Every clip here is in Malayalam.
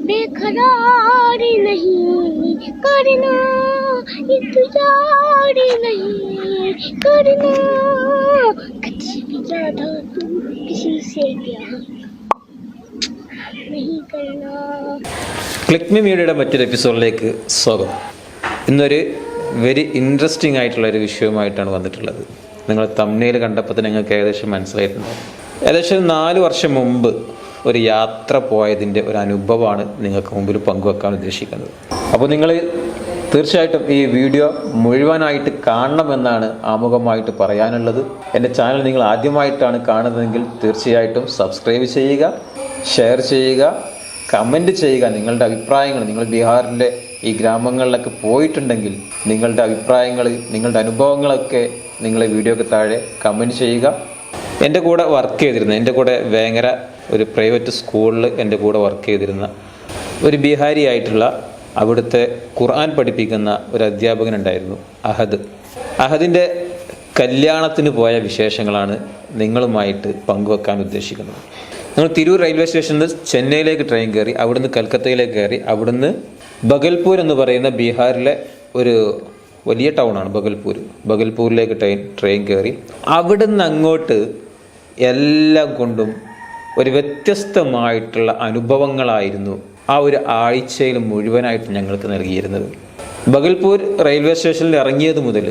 बेकरार नहीं करना, इंतजार नहीं करना, कभी भी ज्यादा तुम किसी से प्यार नहीं करना. ക്ലിക്ക് മീ മീഡിയയുടെ മറ്റൊരു എപ്പിസോഡിലേക്ക് സ്വാഗതം. ഇന്നൊരു വെരി ഇൻട്രസ്റ്റിംഗ് ആയിട്ടുള്ളൊരു വിഷയവുമായിട്ടാണ് വന്നിട്ടുള്ളത്. നിങ്ങൾ തംബ്നെയിൽ കണ്ടപ്പോൾ തന്നെ നിങ്ങൾക്ക് ഏകദേശം മനസ്സിലായിട്ടുണ്ടാവും. ഏകദേശം 4 വർഷം മുമ്പ് ഒരു യാത്ര പോയതിൻ്റെ ഒരു അനുഭവമാണ് നിങ്ങൾക്ക് മുമ്പിൽ പങ്കുവെക്കാൻ ഉദ്ദേശിക്കുന്നത്. അപ്പോൾ നിങ്ങൾ തീർച്ചയായിട്ടും ഈ വീഡിയോ മുഴുവനായിട്ട് കാണണമെന്നാണ് ആമുഖമായിട്ട് പറയാനുള്ളത്. എൻ്റെ ചാനൽ നിങ്ങൾ ആദ്യമായിട്ടാണ് കാണുന്നതെങ്കിൽ തീർച്ചയായിട്ടും സബ്സ്ക്രൈബ് ചെയ്യുക, ഷെയർ ചെയ്യുക, കമൻറ്റ് ചെയ്യുക. നിങ്ങളുടെ അഭിപ്രായങ്ങൾ, നിങ്ങൾ ബീഹാറിൻ്റെ ഈ ഗ്രാമങ്ങളിലൊക്കെ പോയിട്ടുണ്ടെങ്കിൽ നിങ്ങളുടെ അഭിപ്രായങ്ങൾ, നിങ്ങളുടെ അനുഭവങ്ങളൊക്കെ നിങ്ങളെ വീഡിയോക്ക് താഴെ കമൻറ്റ് ചെയ്യുക. എൻ്റെ കൂടെ വർക്ക് ചെയ്തിരുന്ന, എൻ്റെ കൂടെ വേങ്ങര ഒരു പ്രൈവറ്റ് സ്കൂളിൽ എൻ്റെ കൂടെ വർക്ക് ചെയ്തിരുന്ന ഒരു ബീഹാരി ആയിട്ടുള്ള അവിടുത്തെ ഖുർആൻ പഠിപ്പിക്കുന്ന ഒരു അധ്യാപകനുണ്ടായിരുന്നു, അഹദ്. അഹദിൻ്റെ കല്യാണത്തിന് പോയ വിശേഷങ്ങളാണ് നിങ്ങളുമായിട്ട് പങ്കുവെക്കാൻ ഉദ്ദേശിക്കുന്നത്. നിങ്ങൾ തിരൂർ റെയിൽവേ സ്റ്റേഷനിൽ നിന്ന് ചെന്നൈയിലേക്ക് ട്രെയിൻ കയറി, അവിടുന്ന് കൽക്കത്തയിലേക്ക് കയറി, അവിടുന്ന് ബഗൽപൂർ എന്ന് പറയുന്ന ബീഹാറിലെ ഒരു വലിയ ടൗണാണ് ബഗൽപൂരിലേക്ക് ട്രെയിൻ കയറി. അവിടുന്ന് അങ്ങോട്ട് എല്ലാം കൊണ്ടും ഒരു വ്യത്യസ്തമായിട്ടുള്ള അനുഭവങ്ങളായിരുന്നു ആ ഒരു ആഴ്ചയിൽ മുഴുവനായിട്ട് ഞങ്ങൾക്ക് നൽകിയിരുന്നത്. ബഗൽപൂർ റെയിൽവേ സ്റ്റേഷനിൽ ഇറങ്ങിയത് മുതൽ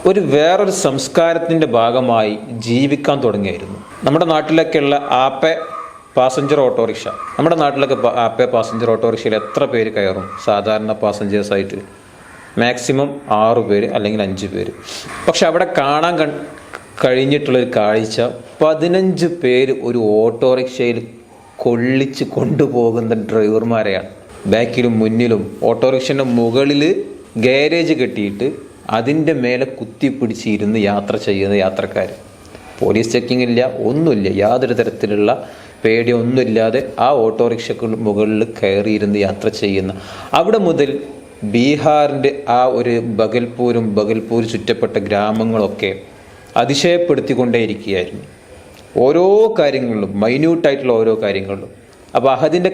ഒരു വേറൊരു സംസ്കാരത്തിൻ്റെ ഭാഗമായി ജീവിക്കാൻ തുടങ്ങിയായിരുന്നു. നമ്മുടെ നാട്ടിലൊക്കെയുള്ള ആപ്പെ പാസഞ്ചർ ഓട്ടോറിക്ഷ, നമ്മുടെ നാട്ടിലൊക്കെ ആപ്പെ പാസഞ്ചർ ഓട്ടോറിക്ഷയിൽ എത്ര പേര് കയറും? സാധാരണ പാസഞ്ചേഴ്സായിട്ട് മാക്സിമം 6 പേര് അല്ലെങ്കിൽ 5 പേര്. പക്ഷെ അവിടെ കാണാൻ കഴിഞ്ഞിട്ടുള്ളൊരു കാഴ്ച 15 പേര് ഒരു ഓട്ടോറിക്ഷയിൽ കൊള്ളിച്ച് കൊണ്ടുപോകുന്ന ഡ്രൈവർമാരെയാണ്. ബാക്കിലും മുന്നിലും ഓട്ടോറിക്ഷൻ്റെ മുകളിൽ ഗാരേജ് കെട്ടിയിട്ട് അതിൻ്റെ മേലെ കുത്തിപ്പിടിച്ചിരുന്ന് യാത്ര ചെയ്യുന്ന യാത്രക്കാർ. പോലീസ് ചെക്കിംഗ് ഇല്ല, ഒന്നുമില്ല, യാതൊരു തരത്തിലുള്ള പേടിയൊന്നുമില്ലാതെ ആ ഓട്ടോറിക്ഷയ്ക്ക് മുകളിൽ കയറിയിരുന്ന് യാത്ര ചെയ്യുന്ന, അവിടെ മുതൽ ബീഹാറിൻ്റെ ആ ഒരു ബഗൽപൂർ ചുറ്റപ്പെട്ട ഗ്രാമങ്ങളൊക്കെ അതിശയപ്പെടുത്തിക്കൊണ്ടേയിരിക്കുകയായിരുന്നു. ഓരോ കാര്യങ്ങളിലും, മൈന്യൂട്ടായിട്ടുള്ള ഓരോ കാര്യങ്ങളിലും. അപ്പോൾ അഹദിൻ്റെ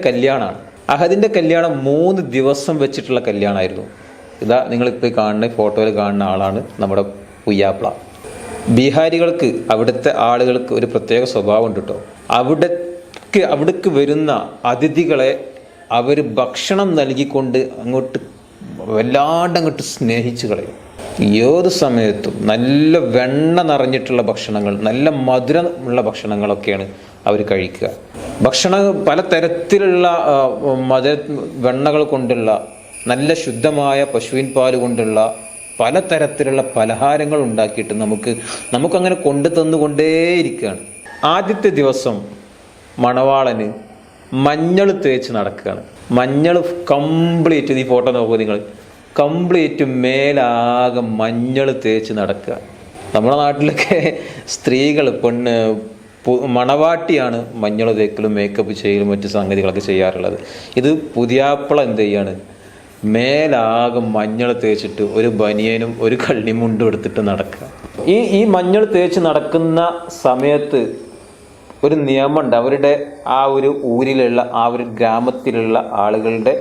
കല്യാണം 3 ദിവസം വെച്ചിട്ടുള്ള കല്യാണമായിരുന്നു. ഇതാ നിങ്ങളിപ്പോൾ കാണുന്ന ഫോട്ടോയിൽ കാണുന്ന ആളാണ് നമ്മുടെ പുയ്യാപ്ല. ബീഹാരികൾക്ക്, അവിടുത്തെ ആളുകൾക്ക് ഒരു പ്രത്യേക സ്വഭാവം ഉണ്ട് കേട്ടോ. അവിടേക്ക് വരുന്ന അതിഥികളെ അവർ ഭക്ഷണം നൽകിക്കൊണ്ട് വല്ലാണ്ട് സ്നേഹിച്ച് കളയും. ഏത് സമയത്തും നല്ല വെണ്ണ നിറഞ്ഞിട്ടുള്ള ഭക്ഷണങ്ങൾ, നല്ല മധുരമുള്ള ഭക്ഷണങ്ങളൊക്കെയാണ് അവർ കഴിക്കുക. ഭക്ഷണം പലതരത്തിലുള്ള വെണ്ണകൾ കൊണ്ടുള്ള, നല്ല ശുദ്ധമായ പശുവിൻ പാൽ കൊണ്ടുള്ള പലതരത്തിലുള്ള പലഹാരങ്ങൾ ഉണ്ടാക്കിയിട്ട് നമുക്കങ്ങനെ കൊണ്ടു തന്നുകൊണ്ടേയിരിക്കുകയാണ്. ആദ്യത്തെ ദിവസം മണവാളന് മഞ്ഞൾ തേച്ച് നടക്കുകയാണ്. മഞ്ഞൾ കംപ്ലീറ്റ്, ഈ ഫോട്ടോ നോക്കൂ നിങ്ങൾ, കംപ്ലീറ്റ് മേലാകെ മഞ്ഞൾ തേച്ച് നടക്കുക. നമ്മുടെ നാട്ടിലൊക്കെ സ്ത്രീകൾ, മണവാട്ടിയാണ് മഞ്ഞൾ തേക്കലും മേക്കപ്പ് ചെയ്യലും മറ്റു സംഗതികളൊക്കെ ചെയ്യാറുള്ളത്. ഇത് പുതിയാപ്പിള എന്ത് ചെയ്യാണ്? മേലാകെ മഞ്ഞൾ തേച്ചിട്ട് ഒരു ബനിയനും ഒരു കള്ളിമുണ്ടും എടുത്തിട്ട് നടക്കുക. ഈ മഞ്ഞൾ തേച്ച് നടക്കുന്ന സമയത്ത് ഒരു നിയമമുണ്ട്. അവരുടെ ആ ഒരു ഊരിലുള്ള, ആ ഒരു ഗ്രാമത്തിലുള്ള ആളുകളുടെ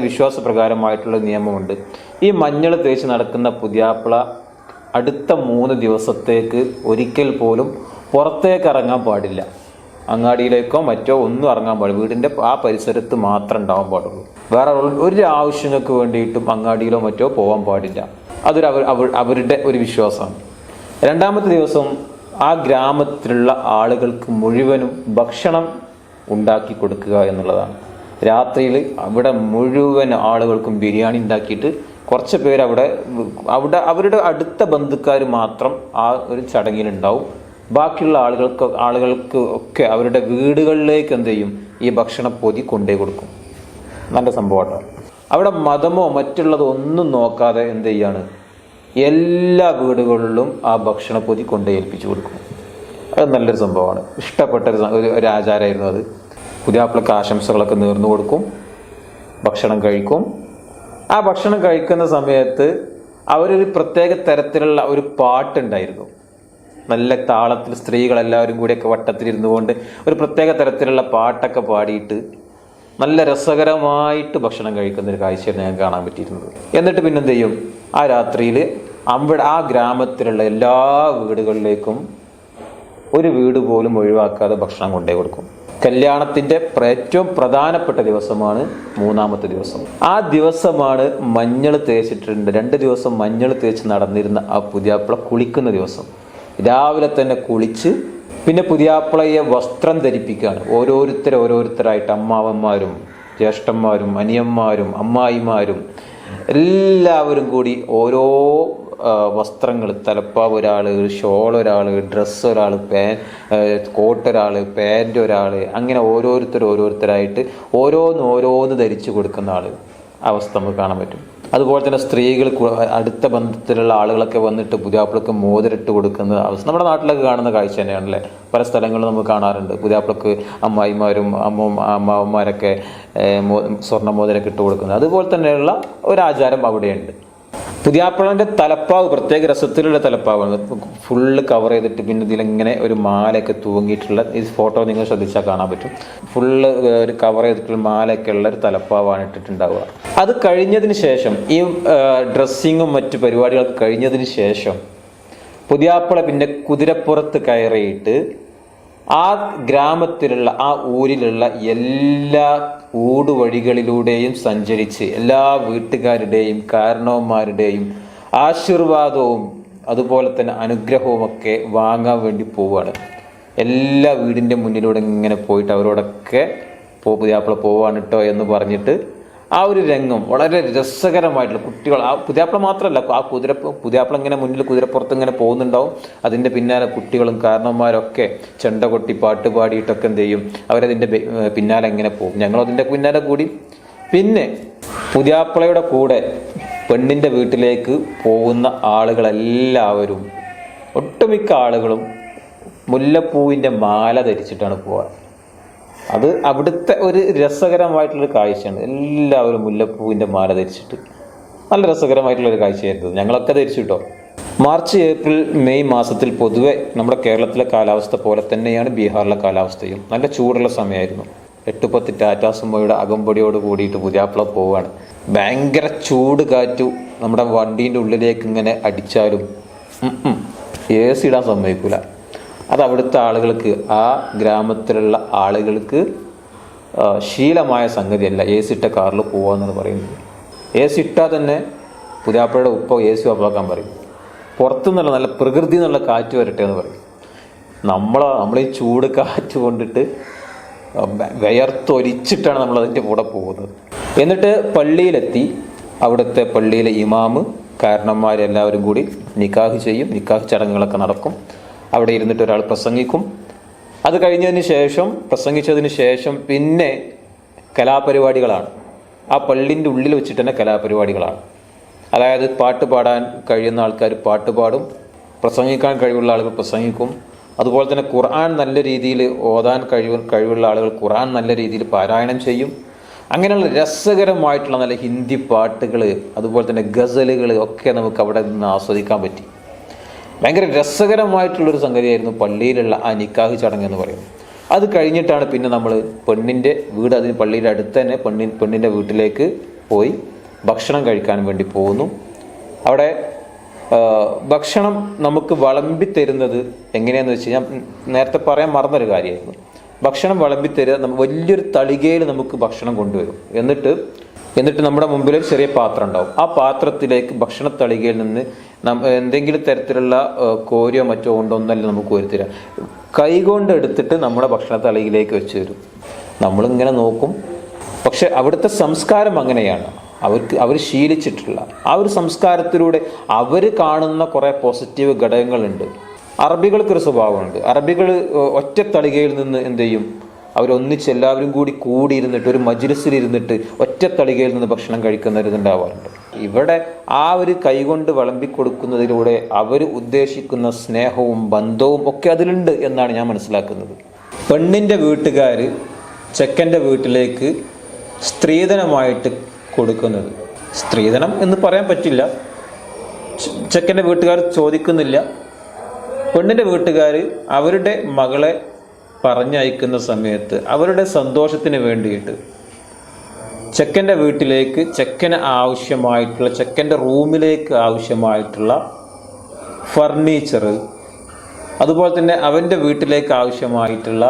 വിശ്വാസപ്രകാരമായിട്ടുള്ള നിയമമുണ്ട്. ഈ മഞ്ഞൾ തേച്ച് നടക്കുന്ന പുതിയാപ്പിള അടുത്ത 3 ദിവസത്തേക്ക് ഒരിക്കൽ പോലും പുറത്തേക്ക് ഇറങ്ങാൻ പാടില്ല. അങ്ങാടിയിലേക്കോ മറ്റോ ഒന്നും ഇറങ്ങാൻ പാടില്ല. വീടിൻ്റെ ആ പരിസരത്ത് മാത്രം ഉണ്ടാവാൻ പാടുള്ളൂ. വേറെ ഒരു ആവശ്യങ്ങൾക്ക് വേണ്ടിയിട്ടും അങ്ങാടിയിലോ മറ്റോ പോകാൻ പാടില്ല. അവരുടെ ഒരു വിശ്വാസമാണ്. 2ാമത്തെ ദിവസം ആ ഗ്രാമത്തിലുള്ള ആളുകൾക്ക് മുഴുവനും ഭക്ഷണം ഉണ്ടാക്കി കൊടുക്കുക എന്നുള്ളതാണ്. രാത്രിയിൽ അവിടെ മുഴുവൻ ആളുകൾക്കും ബിരിയാണി ഉണ്ടാക്കിയിട്ട് കുറച്ച് പേര് അവിടെ അവരുടെ അടുത്ത ബന്ധുക്കാർ മാത്രം ആ ഒരു ചടങ്ങിലുണ്ടാവും. ബാക്കിയുള്ള ആളുകൾക്ക് ഒക്കെ അവരുടെ വീടുകളിലേക്ക് എന്ത് ചെയ്യും? ഈ ഭക്ഷണപ്പൊതി കൊണ്ടേ കൊടുക്കും. നല്ല സംഭവമാണ്. അവിടെ മതമോ മറ്റുള്ളതോ ഒന്നും നോക്കാതെ എന്ത് ചെയ്യാണ്? എല്ലാ വീടുകളിലും ആ ഭക്ഷണപ്പൊതി കൊണ്ടേ ഏൽപ്പിച്ചു കൊടുക്കും. അത് നല്ലൊരു സംഭവമാണ്. ഇഷ്ടപ്പെട്ട ഒരു ആചാരമായിരുന്നു അത്. പുതിയാപ്പിളക്ക് ആശംസകളൊക്കെ നേർന്നു കൊടുക്കും, ഭക്ഷണം കഴിക്കും. ആ ഭക്ഷണം കഴിക്കുന്ന സമയത്ത് അവരൊരു പ്രത്യേക തരത്തിലുള്ള ഒരു പാട്ടുണ്ടായിരുന്നു. നല്ല താളത്തിൽ സ്ത്രീകളെല്ലാവരും കൂടിയൊക്കെ വട്ടത്തിലിരുന്നു കൊണ്ട് ഒരു പ്രത്യേക തരത്തിലുള്ള പാട്ടൊക്കെ പാടിയിട്ട് നല്ല രസകരമായിട്ട് ഭക്ഷണം കഴിക്കുന്ന ഒരു കാഴ്ചയാണ് ഞാൻ കാണാൻ പറ്റിയിരുന്നത്. എന്നിട്ട് പിന്നെന്ത് ചെയ്യും, ആ രാത്രിയിൽ അവിടെ ആ ഗ്രാമത്തിലുള്ള എല്ലാ വീടുകളിലേക്കും ഒരു വീട് പോലും ഒഴിവാക്കാതെ ഭക്ഷണം കൊണ്ടേ കൊടുക്കും. കല്യാണത്തിൻ്റെ ഏറ്റവും പ്രധാനപ്പെട്ട ദിവസമാണ് 3-ാമത്തെ ദിവസം. ആ ദിവസമാണ് മഞ്ഞൾ തേച്ചിട്ടുണ്ട്, 2 ദിവസം മഞ്ഞൾ തേച്ച് നടന്നിരുന്ന ആ പുതിയാപ്പിള കുളിക്കുന്ന ദിവസം. രാവിലെ തന്നെ കുളിച്ച് പിന്നെ പുതിയാപ്പിളയെ വസ്ത്രം ധരിപ്പിക്കുകയാണ്. ഓരോരുത്തരായിട്ട് അമ്മാവന്മാരും ജ്യേഷ്ഠന്മാരും അനിയന്മാരും അമ്മായിമാരും എല്ലാവരും കൂടി ഓരോ വസ്ത്രങ്ങൾ, തലപ്പാവ് ഒരാൾ, ഷോൾ ഒരാൾ, ഡ്രസ്സ് ഒരാൾ, കോട്ട് ഒരാൾ, പാൻറ് ഒരാൾ, അങ്ങനെ ഓരോരുത്തരായിട്ട് ഓരോന്ന് ധരിച്ചു കൊടുക്കുന്ന അവസ്ഥ നമുക്ക് കാണാൻ പറ്റും. അതുപോലെ തന്നെ സ്ത്രീകൾ, അടുത്ത ബന്ധത്തിലുള്ള ആളുകളൊക്കെ വന്നിട്ട് പുതിയാപ്പിളക്ക് മോതിരിട്ട് കൊടുക്കുന്ന അവസ്ഥ നമ്മുടെ നാട്ടിലൊക്കെ കാണുന്ന കാഴ്ച തന്നെയാണല്ലേ. പല സ്ഥലങ്ങളിലും നമുക്ക് കാണാറുണ്ട്. പുതിയാപ്പിളക്ക് അമ്മായിമാരും അമ്മാവന്മാരൊക്കെ സ്വർണ്ണ മോതിരൊക്കെ ഇട്ട് കൊടുക്കുന്നത്. അതുപോലെ തന്നെയുള്ള ഒരു ആചാരം അവിടെയുണ്ട്. പുതിയാപ്പിളൻ്റെ തലപ്പാവ് പ്രത്യേക രസത്തിലുള്ള തലപ്പാവാണ്. ഫുള്ള് കവർ ചെയ്തിട്ട് പിന്നെ ഇതിലിങ്ങനെ ഒരു മാലയൊക്കെ തൂങ്ങിയിട്ടുള്ള, ഈ ഫോട്ടോ നിങ്ങൾ ശ്രദ്ധിച്ചാൽ കാണാൻ പറ്റും. ഫുള്ള് ഒരു കവർ ചെയ്തിട്ടുള്ള മാലയൊക്കെ ഉള്ള ഒരു തലപ്പാവാണ് ഇട്ടിട്ടുണ്ടാവുക. അത് കഴിഞ്ഞതിന് ശേഷം, ഈ ഡ്രസ്സിങ്ങും മറ്റു പരിപാടികളൊക്കെ കഴിഞ്ഞതിന് ശേഷം പുതിയാപ്പിള പിന്നെ കുതിരപ്പുറത്ത് കയറിയിട്ട് ആ ഗ്രാമത്തിലുള്ള, ആ ഊരിലുള്ള എല്ലാ ഊടുവഴികളിലൂടെയും സഞ്ചരിച്ച് എല്ലാ വീട്ടുകാരുടെയും കാരണവന്മാരുടെയും ആശീർവാദവും അതുപോലെ തന്നെ അനുഗ്രഹവും ഒക്കെ വാങ്ങാൻ വേണ്ടി പോവുകയാണ്. എല്ലാ വീടിൻ്റെ മുന്നിലൂടെ ഇങ്ങനെ പോയിട്ട് അവരോടൊക്കെ പുതിയാപ്പിള പോവാണ് കേട്ടോ എന്ന് പറഞ്ഞിട്ട് ആ ഒരു രംഗം വളരെ രസകരമായിട്ടുള്ള, കുട്ടികൾ, ആ പുതിയാപ്പിള മാത്രമല്ല, ആ പുതിയാപ്പിള ഇങ്ങനെ മുന്നിൽ കുതിരപ്പുറത്ത് ഇങ്ങനെ പോകുന്നുണ്ടാവും. അതിൻ്റെ പിന്നാലെ കുട്ടികളും കാരണവന്മാരൊക്കെ ചെണ്ട കൊട്ടി പാട്ട് പാടിയിട്ടൊക്കെ എന്ത് ചെയ്യും, അവരതിൻ്റെ പിന്നാലെ ഇങ്ങനെ പോകും. ഞങ്ങളതിൻ്റെ പിന്നാലെ കൂടി. പിന്നെ പുതിയാപ്പിളയുടെ കൂടെ പെണ്ണിൻ്റെ വീട്ടിലേക്ക് പോകുന്ന ആളുകളെല്ലാവരും, ഒട്ടുമിക്ക ആളുകളും മുല്ലപ്പൂവിൻ്റെ മാല ധരിച്ചിട്ടാണ് പോവുക. അത് അവിടുത്തെ ഒരു രസകരമായിട്ടുള്ളൊരു കാഴ്ചയാണ്. എല്ലാവരും മുല്ലപ്പൂവിൻ്റെ മാല ധരിച്ചിട്ട് നല്ല രസകരമായിട്ടുള്ളൊരു കാഴ്ചയായിരുന്നു. ഞങ്ങളൊക്കെ ധരിച്ചു കേട്ടോ. മാർച്ച്, ഏപ്രിൽ, മെയ് മാസത്തിൽ പൊതുവെ നമ്മുടെ കേരളത്തിലെ കാലാവസ്ഥ പോലെ തന്നെയാണ് ബീഹാറിലെ കാലാവസ്ഥയും. നല്ല ചൂടുള്ള സമയമായിരുന്നു. 8-10 ടാറ്റാ സുമോയുടെ അകമ്പടിയോട് കൂടിയിട്ട് പുതിയാപ്പിള പോവുകയാണ്. ഭയങ്കര ചൂട് കാറ്റു നമ്മുടെ വണ്ടീൻ്റെ ഉള്ളിലേക്ക് ഇങ്ങനെ അടിച്ചാലും AC ഇടാൻ സമ്മതിക്കില്ല. അത് അവിടുത്തെ ആളുകൾക്ക്, ആ ഗ്രാമത്തിലുള്ള ആളുകൾക്ക് ശീലമായ സംഗതിയല്ല AC ഇട്ട കാറിൽ പോവാന്നാണ് പറയുന്നത്. AC ഇട്ടാൽ തന്നെ പുതിയാപ്പിളയുടെ ഉപ്പ AC ഓഫാക്കാൻ പറയും. പുറത്തുനിന്നുള്ള നല്ല പ്രകൃതി എന്നുള്ള കാറ്റ് വരട്ടെ എന്ന് പറയും. നമ്മളീ ചൂട് കാറ്റ് കൊണ്ടിട്ട് വിയർത്തൊലിച്ചിട്ടാണ് നമ്മളതിൻ്റെ കൂടെ പോകുന്നത്. എന്നിട്ട് പള്ളിയിലെത്തി. അവിടുത്തെ പള്ളിയിലെ ഇമാമ്, കാരണന്മാരെല്ലാവരും കൂടി നിക്കാഹ് ചെയ്യും. നിക്കാഹ് ചടങ്ങുകളൊക്കെ നടക്കും. അവിടെ ഇരുന്നിട്ട് ഒരാൾ പ്രസംഗിക്കും. അത് പ്രസംഗിച്ചതിന് ശേഷം പിന്നെ കലാപരിപാടികളാണ്. ആ പള്ളിൻ്റെ ഉള്ളിൽ വെച്ചിട്ട് തന്നെ കലാപരിപാടികളാണ്. അതായത് പാട്ട് പാടാൻ കഴിയുന്ന ആൾക്കാർ പാട്ട് പാടും, പ്രസംഗിക്കാൻ കഴിവുള്ള ആളുകൾ പ്രസംഗിക്കും. അതുപോലെ തന്നെ ഖുർആൻ നല്ല രീതിയിൽ ഓതാൻ കഴിവുള്ള ആളുകൾ ഖുർആൻ നല്ല രീതിയിൽ പാരായണം ചെയ്യും. അങ്ങനെയുള്ള രസകരമായിട്ടുള്ള നല്ല ഹിന്ദി പാട്ടുകൾ, അതുപോലെ തന്നെ ഗസലുകൾ ഒക്കെ നമുക്ക് അവിടെ നിന്ന് ആസ്വദിക്കാൻ പറ്റി. ഭയങ്കര രസകരമായിട്ടുള്ളൊരു സംഗതിയായിരുന്നു പള്ളിയിലുള്ള ആ നിക്കാഹ് ചടങ്ങ് എന്ന് പറയുന്നത്. അത് കഴിഞ്ഞിട്ടാണ് പിന്നെ നമ്മൾ പെണ്ണിൻ്റെ വീട്, അതിന് പള്ളിയുടെ അടുത്ത് തന്നെ പെണ്ണിൻ്റെ വീട്ടിലേക്ക് പോയി ഭക്ഷണം കഴിക്കാൻ വേണ്ടി പോകുന്നു. അവിടെ ഭക്ഷണം നമുക്ക് വിളമ്പി തരുന്നത് എങ്ങനെയാണെന്ന് വെച്ച് കഴിഞ്ഞാൽ, നേരത്തെ പറയാൻ മറന്നൊരു കാര്യമായിരുന്നു. ഭക്ഷണം വിളമ്പി തരുക, വലിയൊരു തളികയിൽ നമുക്ക് ഭക്ഷണം കൊണ്ടുവരും. എന്നിട്ട് നമ്മുടെ മുമ്പിൽ ഒരു ചെറിയ പാത്രം ഉണ്ടാവും. ആ പാത്രത്തിലേക്ക് ഭക്ഷണ തളികയിൽ നിന്ന് എന്തെങ്കിലും തരത്തിലുള്ള കോരിയോ മറ്റോ കൊണ്ടൊന്നല്ല നമുക്ക് വരുത്തരാം. കൈകൊണ്ട് എടുത്തിട്ട് നമ്മുടെ ഭക്ഷണ തളികയിലേക്ക് വെച്ച് തരും. നമ്മളിങ്ങനെ നോക്കും. പക്ഷെ അവിടുത്തെ സംസ്കാരം അങ്ങനെയാണ്. അവർ ശീലിച്ചിട്ടുള്ള ആ ഒരു സംസ്കാരത്തിലൂടെ അവർ കാണുന്ന കുറേ പോസിറ്റീവ് ഘടകങ്ങളുണ്ട്. അറബികൾക്കൊരു സ്വഭാവമുണ്ട്. അറബികൾ ഒറ്റ തളികയിൽ നിന്ന് എന്ത് ചെയ്യും, അവരൊന്നിച്ച് എല്ലാവരും കൂടിയിരുന്നിട്ട് ഒരു മജ്‌ലിസിലിരുന്നിട്ട് ഒറ്റ തളികയിൽ നിന്ന് ഭക്ഷണം കഴിക്കുന്നവരുണ്ടാവാറുണ്ട്. ഇവിടെ ആ ഒരു കൈകൊണ്ട് വിളമ്പിക്കൊടുക്കുന്നതിലൂടെ അവർ ഉദ്ദേശിക്കുന്ന സ്നേഹവും ബന്ധവും ഒക്കെ അതിലുണ്ട് എന്നാണ് ഞാൻ മനസ്സിലാക്കുന്നത്. പെണ്ണിൻ്റെ വീട്ടുകാർ ചെക്കൻ്റെ വീട്ടിലേക്ക് സ്ത്രീധനമായിട്ട് കൊടുക്കുന്നത്, സ്ത്രീധനം എന്ന് പറയാൻ പറ്റില്ല, ചെക്കൻ്റെ വീട്ടുകാർ ചോദിക്കുന്നില്ല, പെണ്ണിൻ്റെ വീട്ടുകാർ അവരുടെ മകളെ പറഞ്ഞയക്കുന്ന സമയത്ത് അവരുടെ സന്തോഷത്തിന് വേണ്ടിയിട്ട് ചെക്കൻ്റെ വീട്ടിലേക്ക് ചെക്കന് ആവശ്യമായിട്ടുള്ള ചെക്കൻ്റെ റൂമിലേക്ക് ആവശ്യമായിട്ടുള്ള ഫർണിച്ചർ, അതുപോലെ തന്നെ അവൻ്റെ വീട്ടിലേക്ക് ആവശ്യമായിട്ടുള്ള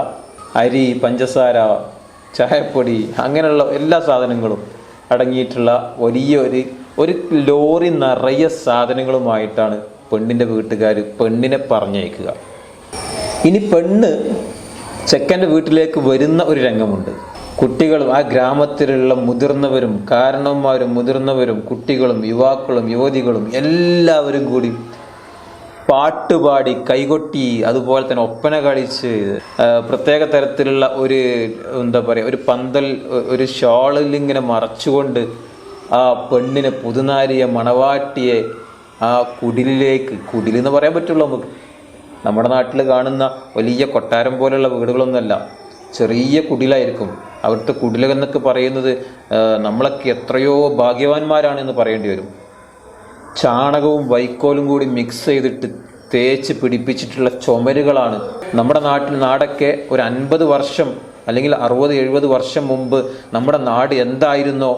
അരി, പഞ്ചസാര, ചായപ്പൊടി, അങ്ങനെയുള്ള എല്ലാ സാധനങ്ങളും അടങ്ങിയിട്ടുള്ള വലിയ ഒരു ലോറി നിറയെ സാധനങ്ങളുമായിട്ടാണ് പെണ്ണിൻ്റെ വീട്ടുകാർ പെണ്ണിനെ പറഞ്ഞയക്കുക. ഇനി പെണ്ണ് ചെക്കൻ്റെ വീട്ടിലേക്ക് വരുന്ന ഒരു രംഗമുണ്ട്. കുട്ടികളും ആ ഗ്രാമത്തിലുള്ള മുതിർന്നവരും കാരണവന്മാരും മുതിർന്നവരും കുട്ടികളും യുവാക്കളും യുവതികളും എല്ലാവരും കൂടി പാട്ടുപാടി കൈകൊട്ടി അതുപോലെ തന്നെ ഒപ്പന കളിച്ച് പ്രത്യേക തരത്തിലുള്ള ഒരു പന്തൽ ഒരു ഷാളിൽ ഇങ്ങനെ മറച്ചുകൊണ്ട് ആ പെണ്ണിനെ പുതുനാരിയെ മണവാട്ടിയെ ആ കുടിലെന്ന് പറയാൻ പറ്റുള്ളൂ നമുക്ക്. നമ്മുടെ നാട്ടിൽ കാണുന്ന വലിയ കൊട്ടാരം പോലെയുള്ള വീടുകളൊന്നുമല്ല, ചെറിയ കുടിലായിരിക്കും. അവിടുത്തെ കുടിലെന്നൊക്കെ പറയുന്നത് നമ്മളൊക്കെ എത്രയോ ഭാഗ്യവാന്മാരാണെന്ന് പറയേണ്ടി വരും. ചാണകവും വൈക്കോലും കൂടി മിക്സ് ചെയ്തിട്ട് തേച്ച് പിടിപ്പിച്ചിട്ടുള്ള ചുമരുകളാണ്. നമ്മുടെ നാടൊക്കെ ഒരു 50 വർഷം അല്ലെങ്കിൽ 60-70 വർഷം മുമ്പ് നമ്മുടെ നാട് എന്തായിരുന്നോ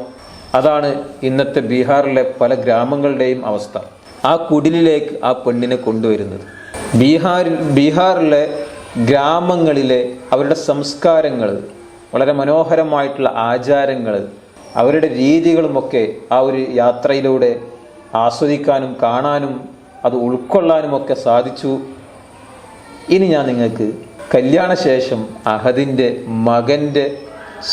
അതാണ് ഇന്നത്തെ ബീഹാറിലെ പല ഗ്രാമങ്ങളുടെയും അവസ്ഥ. ആ കുടിലേക്ക് ആ പെണ്ണിനെ കൊണ്ടുവരുന്നത് ബീഹാറിലെ ഗ്രാമങ്ങളിലെ അവരുടെ സംസ്കാരങ്ങൾ, വളരെ മനോഹരമായിട്ടുള്ള ആചാരങ്ങൾ, അവരുടെ രീതികളുമൊക്കെ ആ ഒരു യാത്രയിലൂടെ ആസ്വദിക്കാനും കാണാനും അത് ഉൾക്കൊള്ളാനുമൊക്കെ സാധിച്ചു. ഇനി ഞാൻ നിങ്ങൾക്ക് കല്യാണശേഷം അഹദിൻ്റെ മകൻ്റെ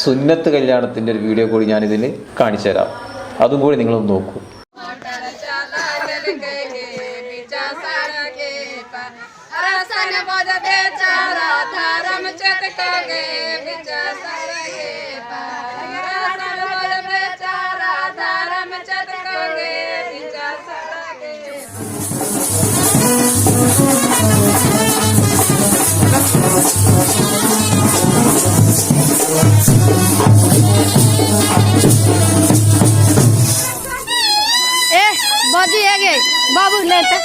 സുന്നത്ത് കല്യാണത്തിൻ്റെ ഒരു വീഡിയോ കൂടി ഞാനിതിൽ കാണിച്ചു തരാം. അതും കൂടി നിങ്ങളൊന്ന് നോക്കൂ. बाजू आ गए बाबू लेता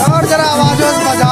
और जरा आवाजों से बजा।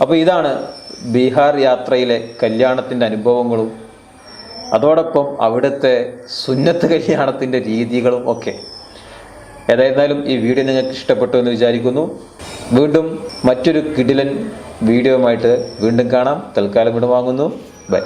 അപ്പോൾ ഇതാണ് ബീഹാർ യാത്രയിലെ കല്യാണത്തിൻ്റെ അനുഭവങ്ങളും അതോടൊപ്പം അവിടുത്തെ സുന്നത്ത് കല്യാണത്തിൻ്റെ രീതികളും ഒക്കെ. ഏതായിരുന്നാലും ഈ വീഡിയോ നിങ്ങൾക്ക് ഇഷ്ടപ്പെട്ടു എന്ന് വിചാരിക്കുന്നു. വീണ്ടും മറ്റൊരു കിടിലൻ വീഡിയോയുമായിട്ട് വീണ്ടും കാണാം. തൽക്കാലം വിടവാങ്ങുന്നു. ബൈ.